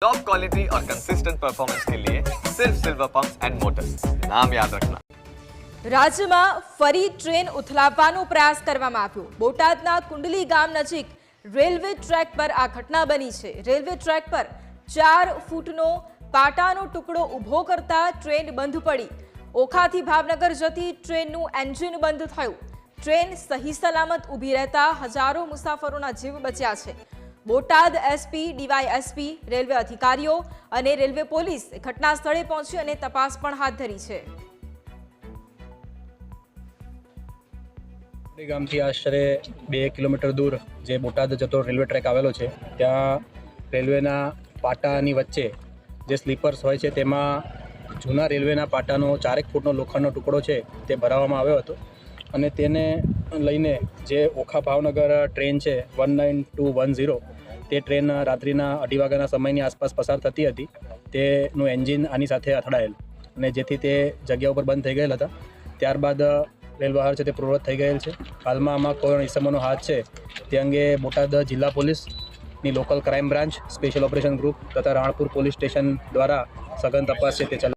Top quality और consistent performance के लिए सिर्फ सिल्वर पंप्स एंड मोटर्स, नाम याद रखना। રાજ્યમાં ફરી ટ્રેન ઉથલાવવાનો પ્રયાસ કરવામાં આવ્યો। બોટાદના કુંડલી ગામ નજીક રેલવે ટ્રેક પર આ ઘટના બની છે। રેલવે ટ્રેક પર 4 ફૂટનો પાટાનો ટુકડો ઊભો કરતા ટ્રેન બંધ પડી। ઓખાથી ભાવનગર જતી ટ્રેનનું એન્જિન બંધ થયું। ટ્રેન સહી સલામત ઊભી રહેતા હજારો મુસાફરોના જીવ બચ્યા છે। બોટાદ એસપી, ડીવાયએસપી, રેલવે અધિકારીઓ અને રેલવે પોલીસ ઘટના સ્થળે પહોંચી અને તપાસ પણ હાથ ધરી છે। ગામથી આશરે 2 કિલોમીટર દૂર જે બોટાદ જતો રેલવે ટ્રેક આવેલો છે, ત્યાં રેલવેના પાટાની વચ્ચે જે સ્લીપર્સ હોય છે તેમાં જૂના રેલવેના પાટાનો 4 ફૂટનો લોખંડનો ટુકડો છે તે ભરાવવામાં આવ્યો હતો અને તેને લઈને જે ઓખા ભાવનગર ટ્રેન છે 19210 તે ટ્રેન રાત્રિના 2:30 વાગ્યાના સમયની આસપાસ પસાર થતી હતી। તેનું એન્જિન આની સાથે અથડાયેલ અને જેથી તે જગ્યા ઉપર બંધ થઈ ગયેલ હતા। ત્યારબાદ રેલ વ્યવહાર છે તે પૂર્વવત થઈ ગયેલ છે। હાલમાં આમાં કોઈ ઇસમોનો હાથ છે તે અંગે બોટાદ જિલ્લા પોલીસની local crime branch, special operation group તથા રાણપુર પોલીસ સ્ટેશન દ્વારા સઘન તપાસ છે તે